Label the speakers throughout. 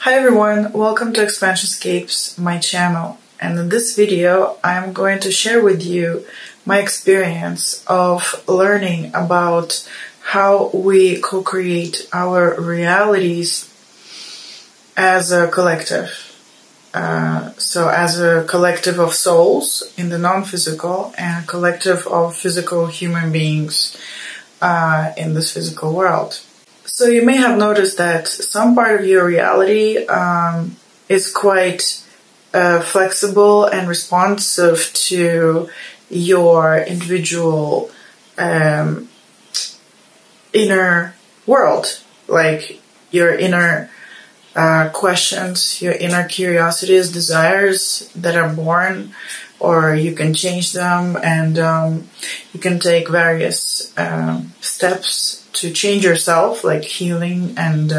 Speaker 1: Hi everyone, welcome to Expansionscapes, my channel. And in this video, I'm going to share with you my experience of learning about how we co-create our realities as a collective. So as a collective of souls in the non-physical and a collective of physical human beings in this physical world. So you may have noticed that some part of your reality is quite flexible and responsive to your individual inner world, like your inner questions, your inner curiosities, desires that are born, or you can change them, and you can take various steps to change yourself, like healing, and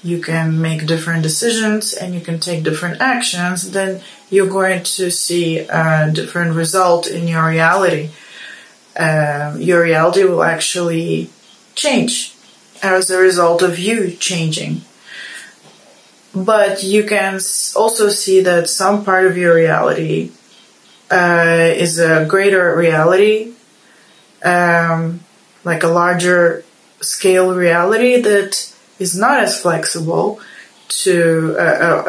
Speaker 1: you can make different decisions and you can take different actions. Then you're going to see a different result in your reality. Your reality will actually change as a result of you changing. But you can also see that some part of your reality is a greater reality, like a larger scale reality that is not as flexible to,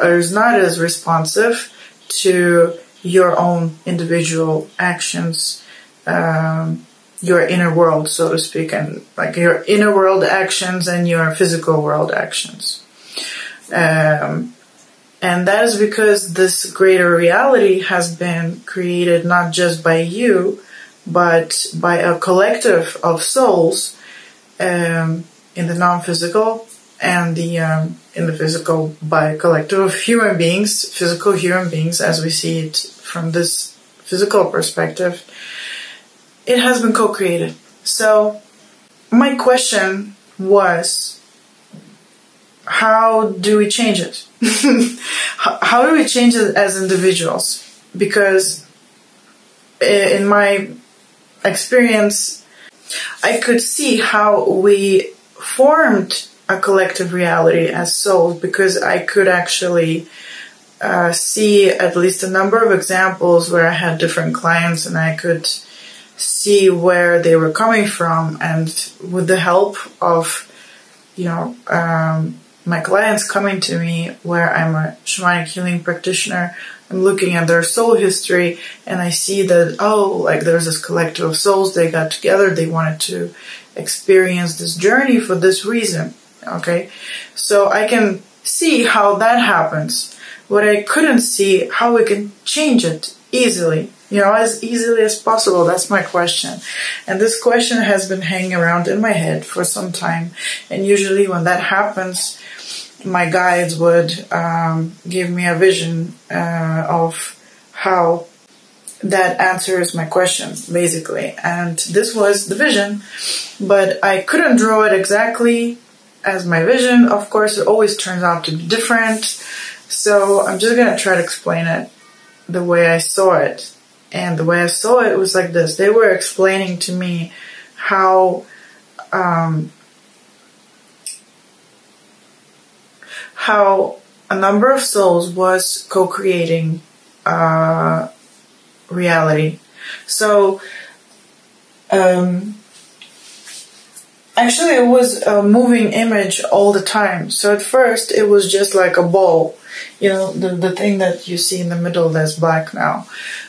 Speaker 1: or is not as responsive to your own individual actions, your inner world, so to speak, and like your inner world actions and your physical world actions. And that is because this greater reality has been created not just by you, but by a collective of souls in the non-physical, and in the physical by a collective of human beings, physical human beings, as we see it from this physical perspective. It has been co-created. So my question was, how do we change it? How do we change it as individuals? Because in my experience, I could see how we formed a collective reality as souls, because I could actually see at least a number of examples where I had different clients and I could see where they were coming from, and with the help of, my clients coming to me, where I'm a shamanic healing practitioner, I'm looking at their soul history and I see that, there's this collective of souls, they got together, they wanted to experience this journey for this reason, okay? So I can see how that happens. What I couldn't see, how we can change it easily, as easily as possible. That's my question. And this question has been hanging around in my head for some time. And usually when that happens, my guides would give me a vision of how that answers my question, basically. And this was the vision, but I couldn't draw it exactly as my vision. Of course, it always turns out to be different. So I'm just going to try to explain it the way I saw it. And the way I saw it was like this. They were explaining to me how a number of souls was co-creating reality. So actually it was a moving image all the time. So at first it was just like a ball, the thing that you see in the middle that's black now.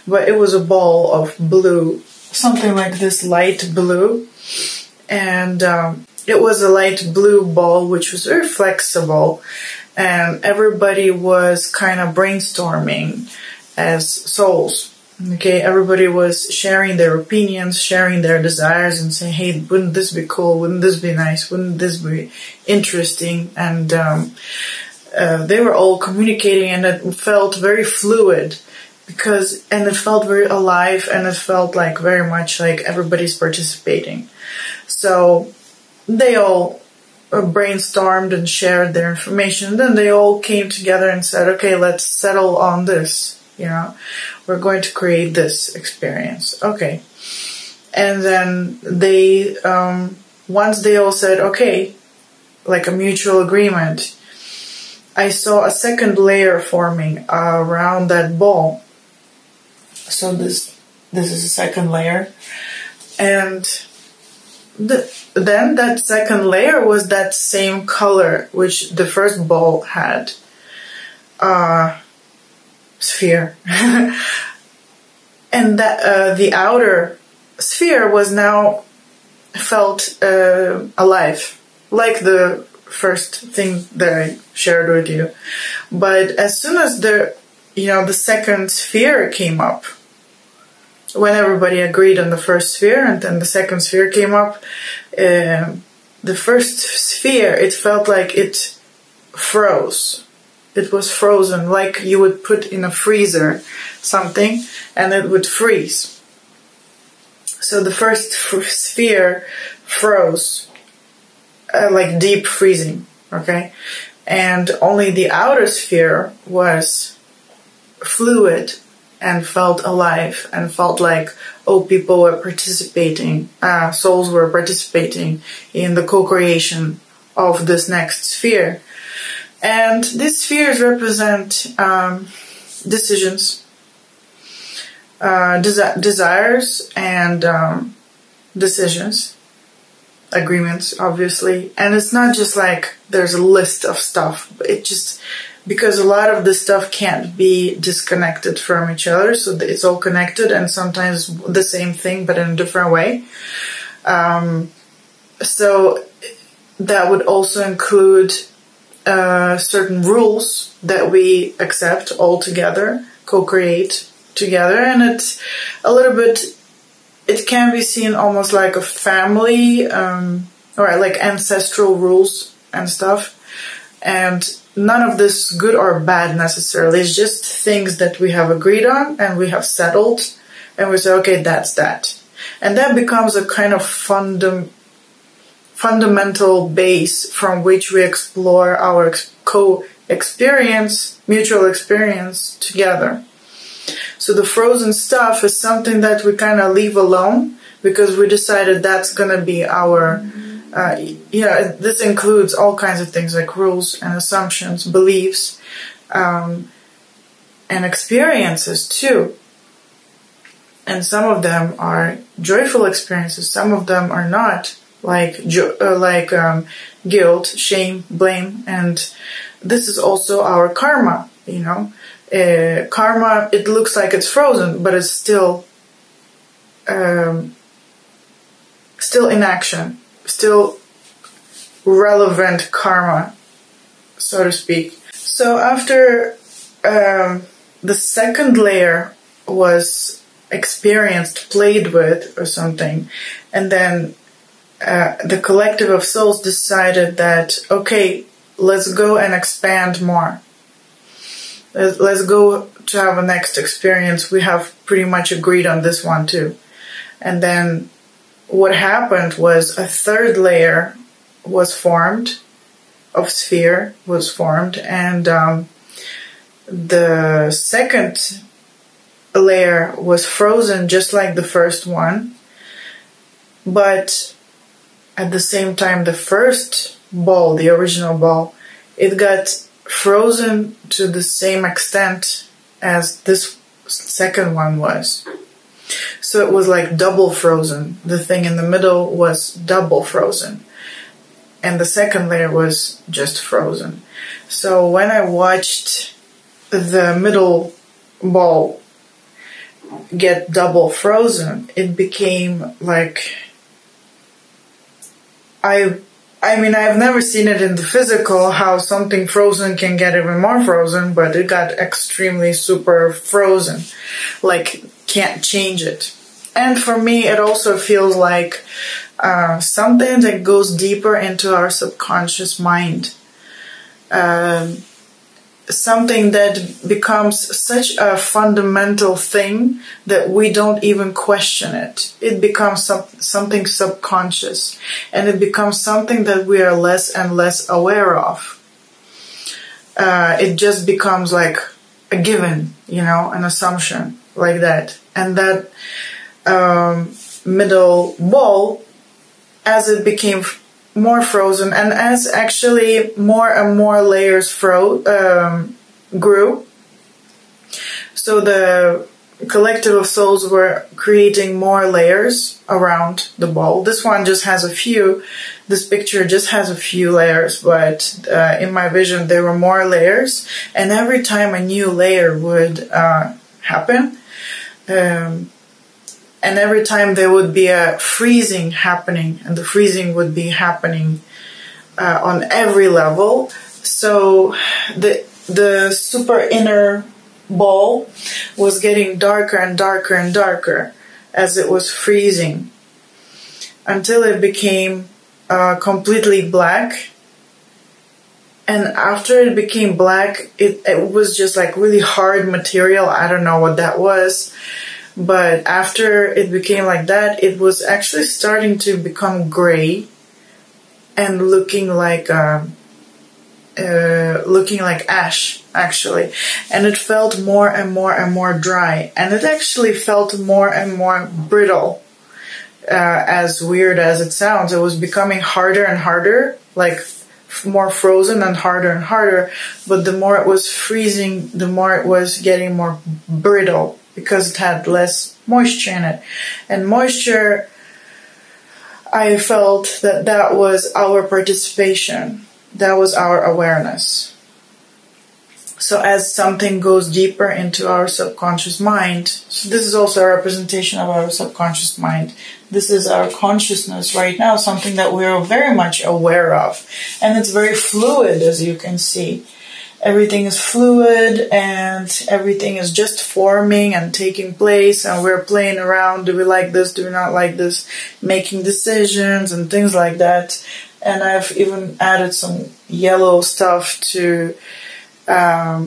Speaker 1: But it was a ball of blue, something like this light blue. And it was a light blue ball which was very flexible. And everybody was kind of brainstorming as souls. Okay, everybody was sharing their opinions, sharing their desires, and saying, hey, wouldn't this be cool? Wouldn't this be nice? Wouldn't this be interesting? And they were all communicating, and it felt very fluid, and it felt very alive, and it felt like very much like everybody's participating. So they all brainstormed and shared their information. Then they all came together and said, okay, let's settle on this. We're going to create this experience. Okay. And then they, once they all said, okay, like a mutual agreement, I saw a second layer forming around that ball. So this is a second layer, and then that second layer was that same color which the first ball had, sphere. And that the outer sphere was now felt alive, like the first thing that I shared with you. But as soon as the second sphere came up, when everybody agreed on the first sphere and then the second sphere came up, the first sphere, it felt like it froze. It was frozen, like you would put in a freezer something and it would freeze. So the first sphere froze, like deep freezing, okay? And only the outer sphere was fluid and felt alive and felt like, oh, people were participating, souls were participating in the co-creation of this next sphere. And these spheres represent decisions, desires, and decisions, agreements, obviously. And it's not just like there's a list of stuff. It just, because a lot of this stuff can't be disconnected from each other, so it's all connected and sometimes the same thing but in a different way. So that would also include certain rules that we accept all together, co-create together, and it's a little bit, it can be seen almost like a family, or like ancestral rules and stuff. And none of this good or bad necessarily, it's just things that we have agreed on and we have settled, and we say, okay, that's that. And that becomes a kind of fundamental base from which we explore our co-experience, mutual experience together. So the frozen stuff is something that we kind of leave alone because we decided that's going to be our, this includes all kinds of things like rules and assumptions, beliefs, and experiences too. And some of them are joyful experiences, some of them are not. Like guilt, shame, blame, and this is also our karma, Karma, it looks like it's frozen, but it's still in action, still relevant karma, so to speak. So after the second layer was experienced, played with or something, and then the collective of souls decided that, okay, let's go and expand more. Let's go to have a next experience. We have pretty much agreed on this one too. And then what happened was a third layer was formed, of sphere was formed, and the second layer was frozen just like the first one. But at the same time, the first ball, the original ball, it got frozen to the same extent as this second one was. So it was like double frozen. The thing in the middle was double frozen. And the second layer was just frozen. So when I watched the middle ball get double frozen, it became like, I've never seen it in the physical, how something frozen can get even more frozen, but it got extremely super frozen, like can't change it. And for me, it also feels like something that goes deeper into our subconscious mind. Something that becomes such a fundamental thing that we don't even question it. It becomes something subconscious, and it becomes something that we are less and less aware of. It just becomes like a given, an assumption like that. And that middle ball, as it became more frozen, and as actually more and more layers grew, so the collective of souls were creating more layers around the ball. This one just has a few. This picture just has a few layers, but in my vision there were more layers, and every time a new layer would happen, and every time there would be a freezing happening, and the freezing would be happening on every level. So the super inner ball was getting darker and darker and darker as it was freezing, until it became completely black. And after it became black, it was just like really hard material. I don't know what that was. But after it became like that, it was actually starting to become gray and looking like ash, actually. And it felt more and more and more dry. And it actually felt more and more brittle. As weird as it sounds, it was becoming harder and harder, like more frozen and harder. But the more it was freezing, the more it was getting more brittle, because it had less moisture in it. And moisture, I felt that was our participation. That was our awareness. So as something goes deeper into our subconscious mind, so this is also a representation of our subconscious mind. This is our consciousness right now, something that we're very much aware of. And it's very fluid, as you can see. Everything is fluid and everything is just forming and taking place, and we're playing around. Do we like this? Do we not like this? Making decisions and things like that. And I've even added some yellow stuff to, I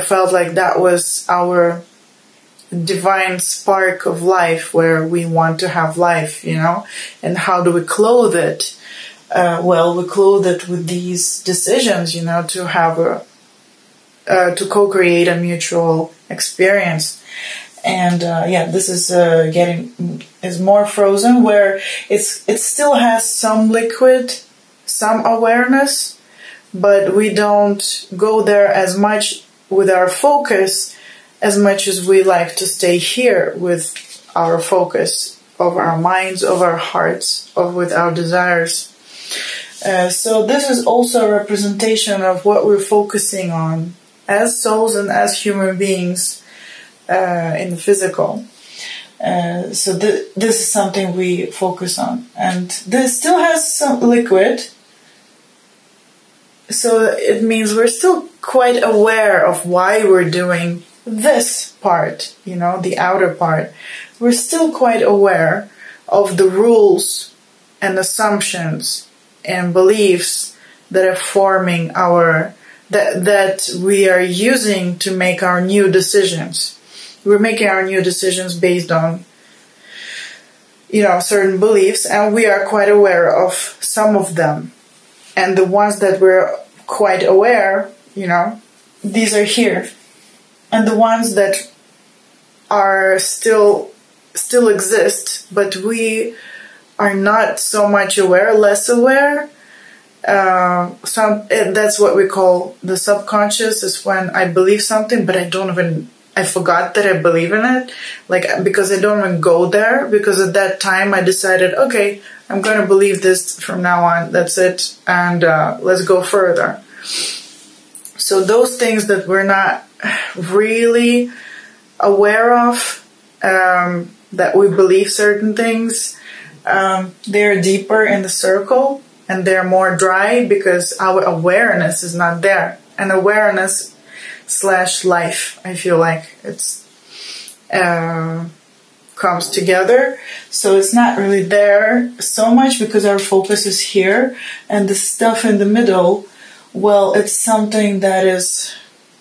Speaker 1: felt like that was our divine spark of life, where we want to have life, and how do we clothe it? Well, we clothe it with these decisions, to have to co-create a mutual experience. And this is more frozen, where it still has some liquid, some awareness, but we don't go there as much with our focus as much as we like to stay here with our focus of our minds, of our hearts, with our desires. So this is also a representation of what we're focusing on as souls and as human beings in the physical. So this is something we focus on. And this still has some liquid. So it means we're still quite aware of why we're doing this part, the outer part. We're still quite aware of the rules and assumptions and beliefs that are forming that we are using to make our new decisions. We're making our new decisions based on, certain beliefs, and we are quite aware of some of them. And the ones that we're quite aware, these are here. And the ones that are still exist, but we are not so much aware, less aware. That's what we call the subconscious, is when I believe something, but I forgot that I believe in it, because I don't even go there, because at that time I decided, okay, I'm going to believe this from now on, that's it, and let's go further. So those things that we're not really aware of, that we believe certain things, they're deeper in the circle, and they're more dry because our awareness is not there. And awareness / life, I feel like it's comes together. So it's not really there so much because our focus is here, and the stuff in the middle, well, it's something that is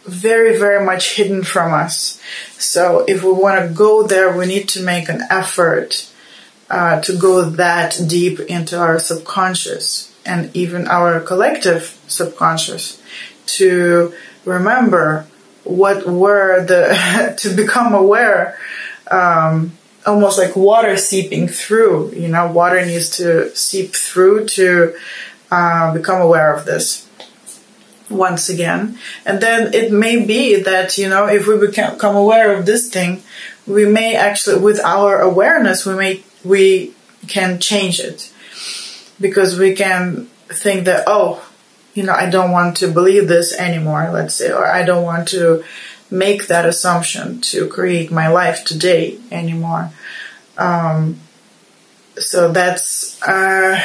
Speaker 1: very, very much hidden from us. So if we want to go there, we need to make an effort to go that deep into our subconscious and even our collective subconscious, to remember what were to become aware almost like water seeping through. Water needs to seep through to become aware of this once again. And then it may be that, if we become aware of this thing, we may actually, with our awareness, we can change it. Because we can think that, I don't want to believe this anymore, let's say, or I don't want to make that assumption to create my life today anymore. So that's the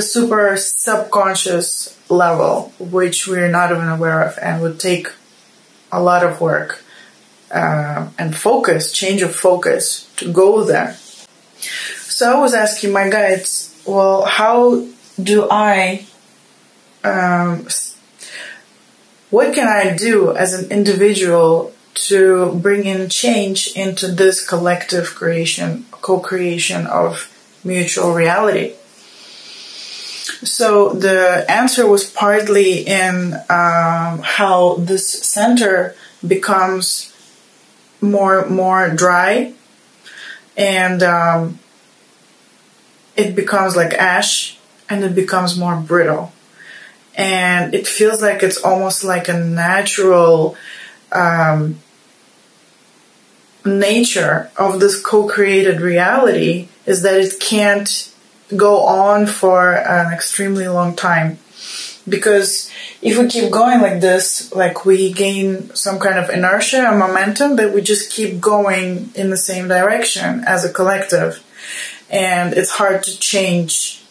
Speaker 1: super subconscious level, which we're not even aware of, and would take a lot of work and change of focus to go there. So I was asking my guides, well, how do I, what can I do as an individual to bring in change into this collective co-creation of mutual reality? So the answer was partly in how this center becomes more dry, and it becomes like ash, and it becomes more brittle. And it feels like it's almost like a natural nature of this co-created reality is that it can't go on for an extremely long time. Because if we keep going like this, like we gain some kind of inertia and momentum that we just keep going in the same direction as a collective. And it's hard to change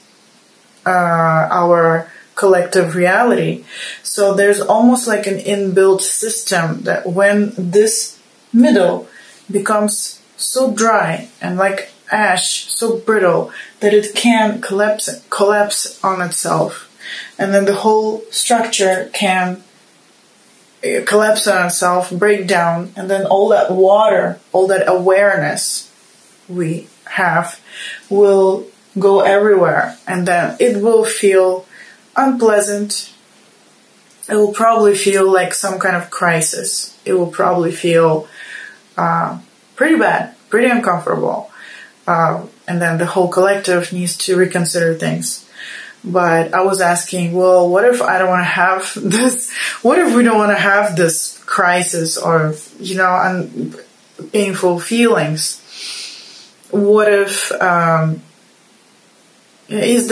Speaker 1: our collective reality. So there's almost like an inbuilt system that when this middle becomes so dry and like ash, so brittle, that it can collapse on itself. And then the whole structure can collapse on itself, break down, and then all that water, all that awareness we have will go everywhere. And then it will feel unpleasant. It will probably feel like some kind of crisis. It will probably feel pretty bad, pretty uncomfortable. And then the whole collective needs to reconsider things. But I was asking, well, what if I don't want to have this? What if we don't want to have this crisis or, painful feelings? What if, is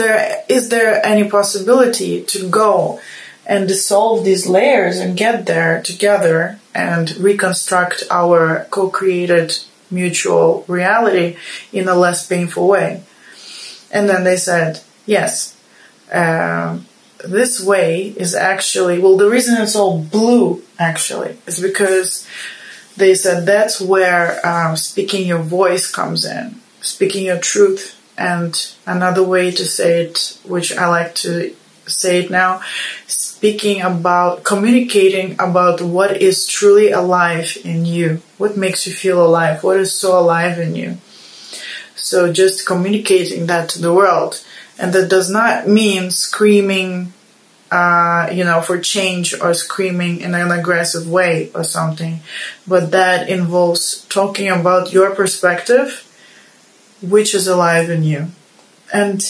Speaker 1: there any possibility to go and dissolve these layers and get there together and reconstruct our co-created mutual reality in a less painful way? And then they said, yes. This way is actually, the reason it's all blue actually is because they said that's where speaking your voice comes in, speaking your truth. And another way to say it, which I like to say it now, communicating about what is truly alive in you, what makes you feel alive, what is so alive in you. So just communicating that to the world. And that does not mean screaming, for change or screaming in an aggressive way or something. But that involves talking about your perspective, which is alive in you. And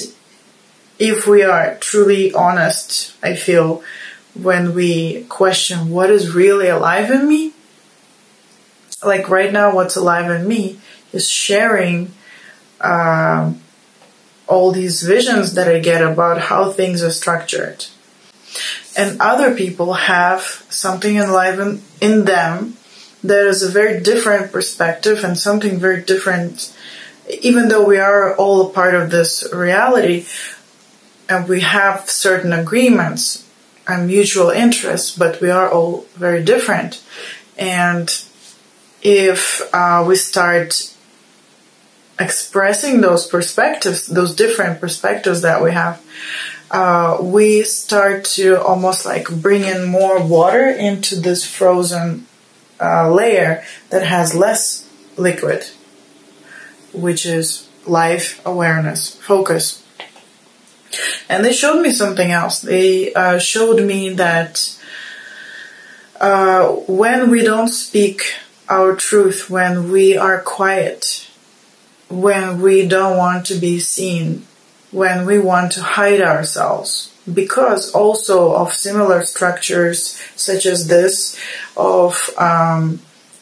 Speaker 1: if we are truly honest, I feel, when we question what is really alive in me, like right now what's alive in me is sharing all these visions that I get about how things are structured. And other people have something alive in them that is a very different perspective and something very different. Even though we are all a part of this reality and we have certain agreements and mutual interests, but we are all very different. And if we start expressing those perspectives, those different perspectives that we have, we start to almost like bring in more water into this frozen layer that has less liquid, which is life, awareness, focus. And they showed me something else. They showed me that when we don't speak our truth, when we are quiet, when we don't want to be seen, when we want to hide ourselves, because also of similar structures such as this, of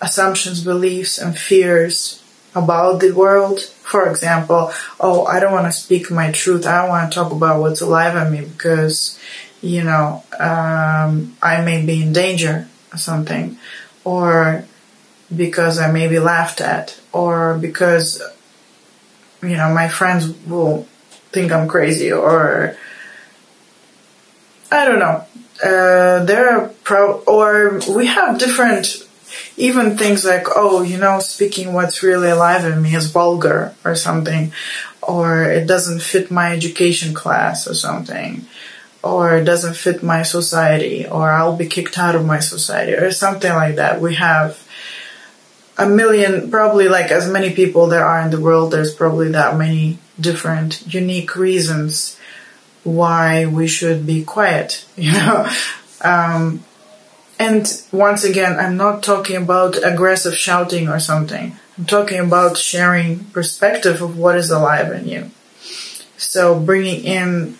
Speaker 1: assumptions, beliefs, and fears about the world. For example, oh, I don't want to speak my truth. I don't want to talk about what's alive in me because, I may be in danger or something, or because I may be laughed at, or because, my friends will think I'm crazy, or I don't know. Or we have different, even things like, speaking what's really alive in me is vulgar or something, or it doesn't fit my education class or something, or it doesn't fit my society, or I'll be kicked out of my society or something like that. We have a million, probably like as many people there are in the world, there's probably that many different unique reasons why we should be quiet, and once again, I'm not talking about aggressive shouting or something. I'm talking about sharing perspective of what is alive in you. So bringing in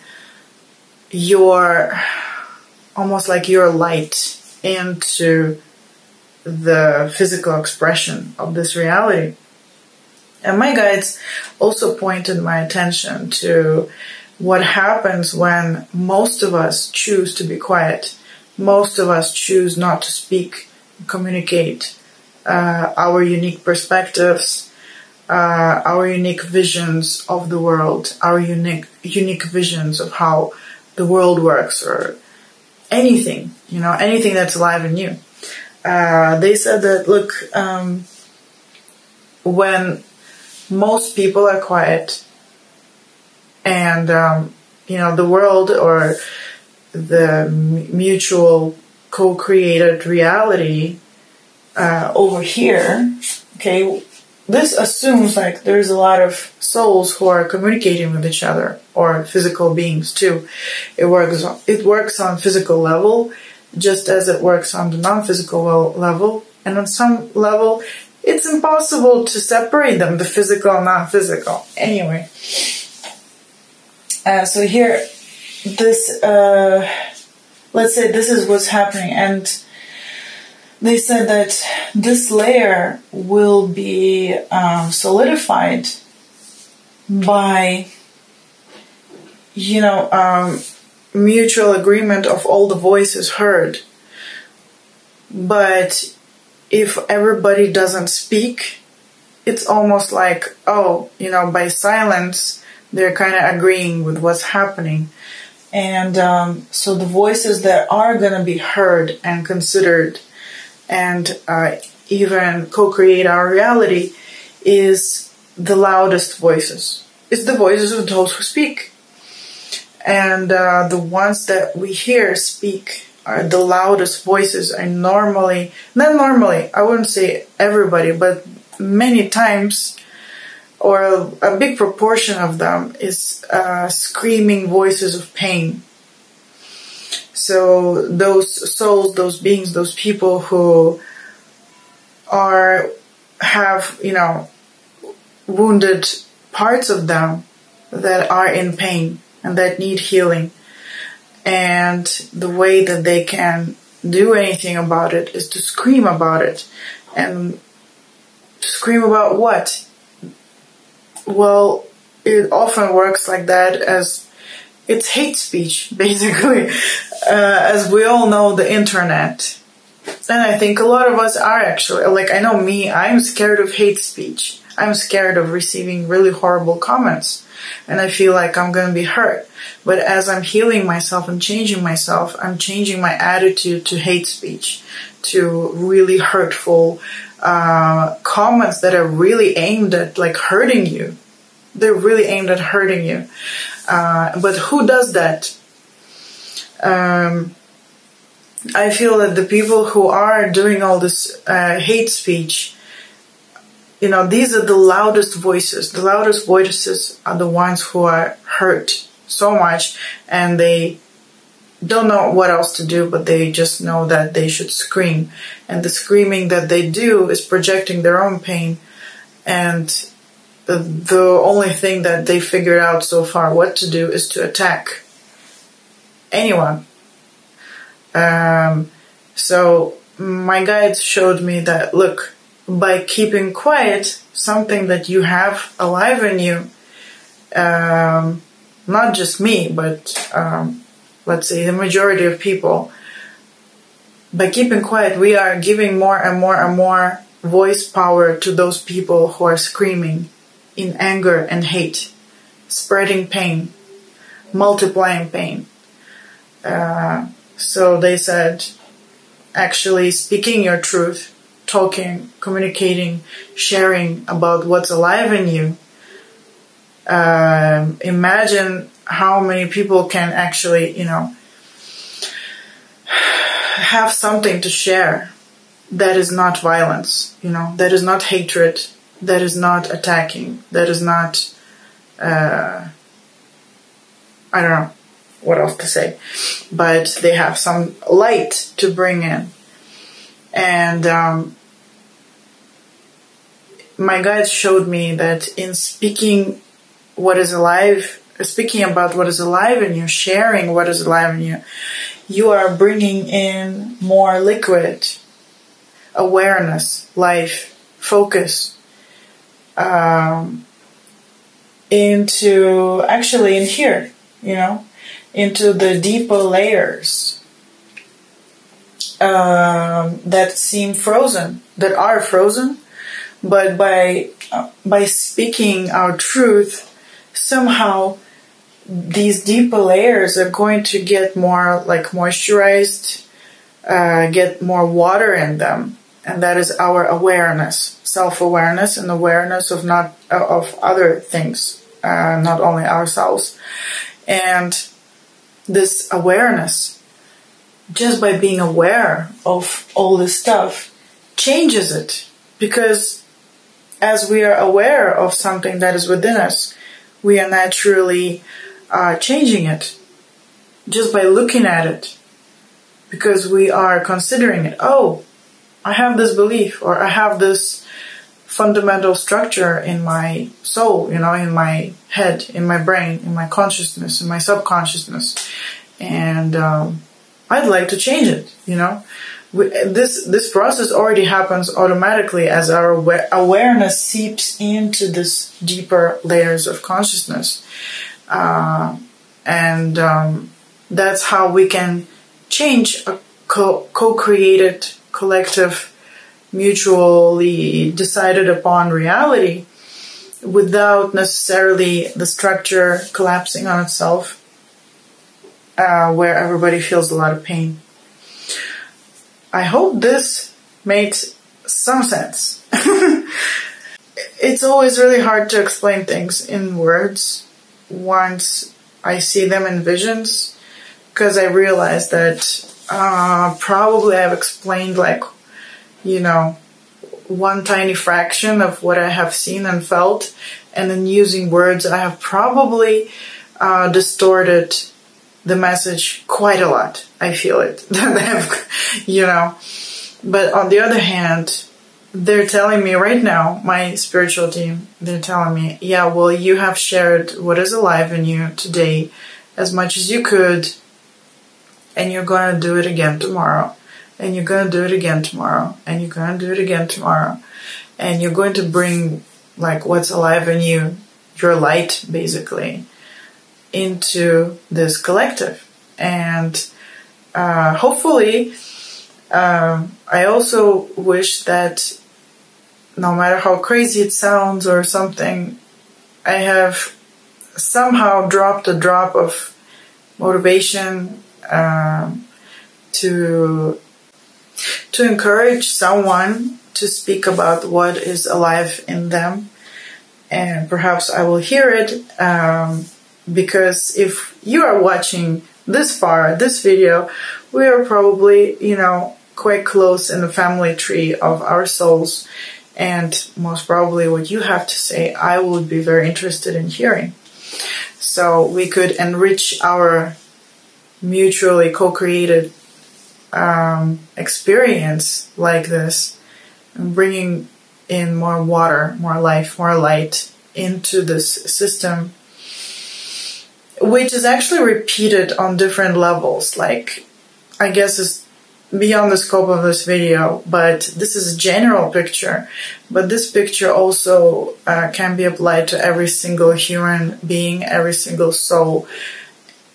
Speaker 1: almost like your light into the physical expression of this reality. And my guides also pointed my attention to what happens when most of us choose to be quiet. Most of us choose not to speak, communicate our unique perspectives, our unique visions of the world, our unique visions of how the world works, or anything, anything that's alive in you. They said that, look, when most people are quiet and, the world or the mutual co-created reality over here, okay, this assumes like there's a lot of souls who are communicating with each other, or physical beings too. It works on physical level, just as it works on the non-physical level, and on some level, it's impossible to separate them, the physical and non-physical. Anyway, so here, this, let's say this is what's happening, and they said that this layer will be solidified by, mutual agreement of all the voices heard. But if everybody doesn't speak, it's almost like, by silence, they're kind of agreeing with what's happening. And so the voices that are going to be heard and considered and even co-create our reality is the loudest voices. It's the voices of those who speak. And the ones that we hear speak are the loudest voices, and not normally, I wouldn't say everybody, but many times, or a big proportion of them, is screaming voices of pain. So those souls, those beings, those people who have wounded parts of them that are in pain and that need healing. And the way that they can do anything about it is to scream about it. And scream about what? Well, it often works like that, as it's hate speech, basically. As we all know, the internet. And I think a lot of us are actually, like, I know me, I'm scared of hate speech. I'm scared of receiving really horrible comments. And I feel like I'm going to be hurt. But as I'm healing myself and changing myself, I'm changing my attitude to hate speech, to really hurtful comments that are really aimed at hurting you. They're really aimed at hurting you. But who does that? I feel that the people who are doing all this hate speech, these are the loudest voices. The loudest voices are the ones who are hurt so much, and they don't know what else to do, but they just know that they should scream. And the screaming that they do is projecting their own pain. And the only thing that they figured out so far what to do is to attack anyone. So my guides showed me that, look, by keeping quiet something that you have alive in you, not just me, but let's say the majority of people, by keeping quiet, we are giving more and more and more voice power to those people who are screaming in anger and hate, spreading pain, multiplying pain. So they said, actually speaking your truth, talking, communicating, sharing about what's alive in you. Imagine how many people can actually, have something to share that is not violence, that is not hatred, that is not attacking, that is not, I don't know what else to say, but they have some light to bring in. And my guides showed me that in speaking about what is alive in you, sharing what is alive in you, you are bringing in more liquid awareness, life, focus, into actually in here, into the deeper layers that seem frozen, that are frozen, but by speaking our truth, somehow these deeper layers are going to get more like moisturized, get more water in them, and that is our awareness, self-awareness, and awareness of of other things, not only ourselves. And this awareness, just by being aware of all this stuff, changes it. Because as we are aware of something that is within us, we are naturally changing it just by looking at it. Because we are considering it. Oh, I have this belief, or I have this fundamental structure in my soul, in my head, in my brain, in my consciousness, in my subconsciousness. And I'd like to change it, This process already happens automatically as our awareness seeps into this deeper layers of consciousness. And that's how we can change a co-created, collective, mutually decided upon reality without necessarily the structure collapsing on itself, where everybody feels a lot of pain. I hope this made some sense. It's always really hard to explain things in words once I see them in visions, because I realize that probably I've explained one tiny fraction of what I have seen and felt, and then using words I have probably distorted the message quite a lot. I feel it. But on the other hand, they're telling me right now, my spiritual team, they're telling me, yeah, well, you have shared what is alive in you today as much as you could, and you're going to do it again tomorrow, and you're going to do it again tomorrow, and you're going to do it again tomorrow, and you're going to bring what's alive in you, your light basically, into this collective. And hopefully I also wish that no matter how crazy it sounds or something, I have somehow dropped a drop of motivation to encourage someone to speak about what is alive in them. And perhaps I will hear it, because if you are watching this far, this video, we are probably, quite close in the family tree of our souls. And most probably what you have to say, I would be very interested in hearing. So we could enrich our mutually co-created experience like this, bringing in more water, more life, more light into this system, which is actually repeated on different levels. Like, I guess it's beyond the scope of this video, but this is a general picture. But this picture also can be applied to every single human being, every single soul,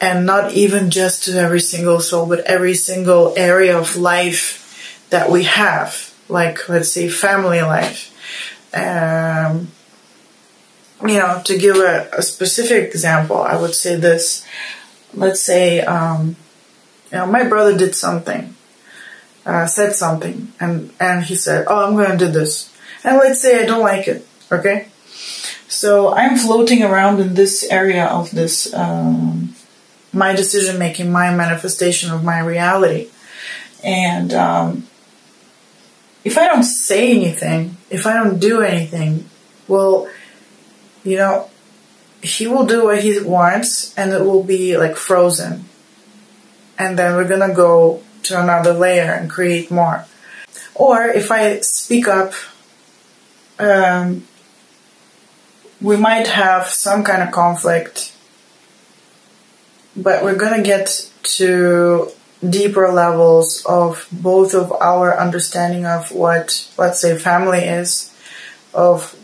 Speaker 1: and not even just to every single soul, but every single area of life that we have, like, let's say, family life. To give a specific example, I would say this. Let's say, my brother did something, said something, and he said, oh, I'm going to do this. And let's say I don't like it, okay? So I'm floating around in this area of this, my decision making, my manifestation of my reality. And if I don't say anything, if I don't do anything, well, he will do what he wants, and it will be like frozen. And then we're gonna go to another layer and create more. Or if I speak up, we might have some kind of conflict, but we're gonna get to deeper levels of both of our understanding of what, let's say, family is, of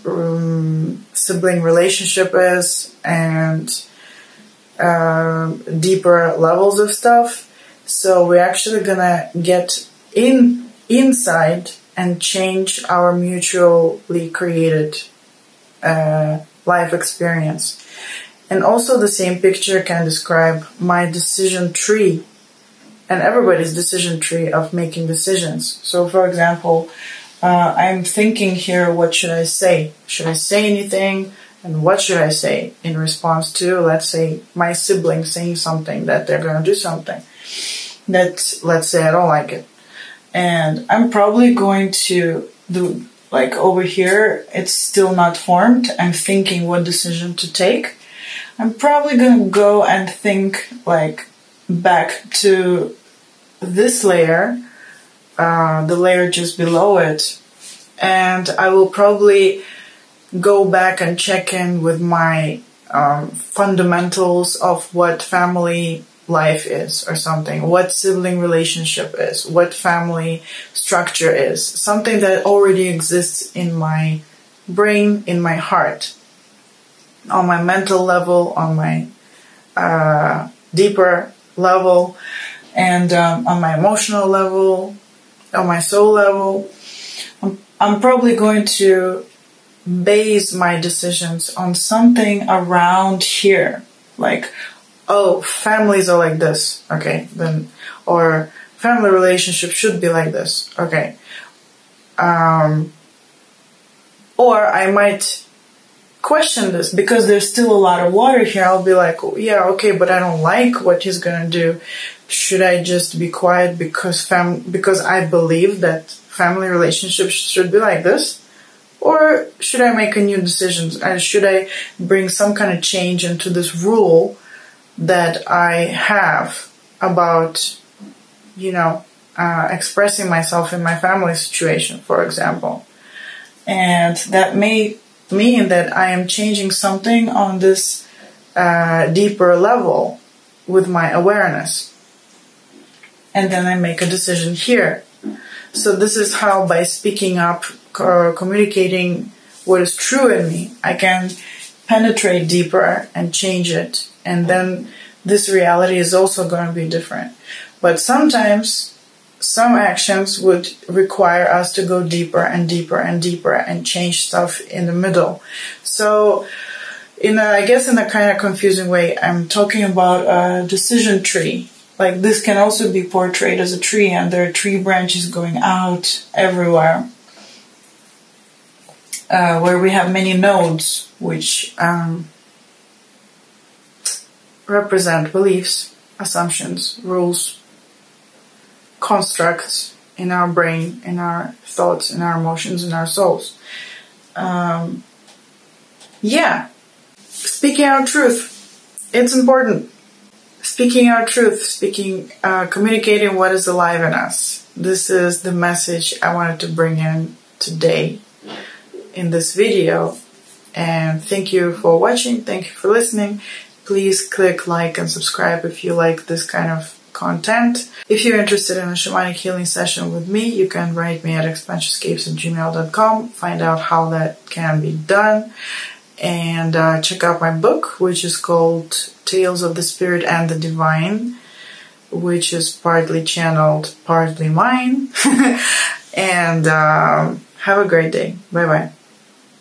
Speaker 1: sibling relationship is, and deeper levels of stuff. So we're actually gonna get inside and change our mutually created life experience. And also the same picture can describe my decision tree and everybody's decision tree of making decisions. So for example, I'm thinking here, what should I say? Should I say anything? And what should I say in response to, let's say, my sibling saying something that they're going to do something that, let's say, I don't like it. And I'm probably going to do, like over here, it's still not formed. I'm thinking what decision to take. I'm probably going to go and think like back to this layer, the layer just below it, and I will probably go back and check in with my fundamentals of what family life is or something, what sibling relationship is, what family structure is, something that already exists in my brain, in my heart, on my mental level, on my deeper level, and on my emotional level, on my soul level. I'm probably going to base my decisions on something around here, like, oh, families are like this, okay, then, or family relationship should be like this, okay. Or I might question this because there's still a lot of water here. I'll be like, oh, yeah, okay, but I don't like what he's gonna do. Should I just be quiet because I believe that family relationships should be like this? Or should I make a new decision? Should I bring some kind of change into this rule that I have about, expressing myself in my family situation, for example? And that may mean that I am changing something on this deeper level with my awareness. And then I make a decision here. So this is how, by speaking up or communicating what is true in me, I can penetrate deeper and change it. And then this reality is also going to be different. But sometimes some actions would require us to go deeper and deeper and deeper and change stuff in the middle. So I guess in a kind of confusing way, I'm talking about a decision tree. Like, this can also be portrayed as a tree, and there are tree branches going out everywhere, where we have many nodes, which represent beliefs, assumptions, rules, constructs in our brain, in our thoughts, in our emotions, in our souls. Speaking our truth. it's important. Speaking our truth, communicating what is alive in us. This is the message I wanted to bring in today in this video. And thank you for watching. Thank you for listening. Please click like and subscribe if you like this kind of content. If you're interested in a shamanic healing session with me, you can write me at expansionscapes@gmail.com. Find out how that can be done. And check out my book, which is called Tales of the Spirit and the Divine, which is partly channeled, partly mine. And have a great day. Bye-bye.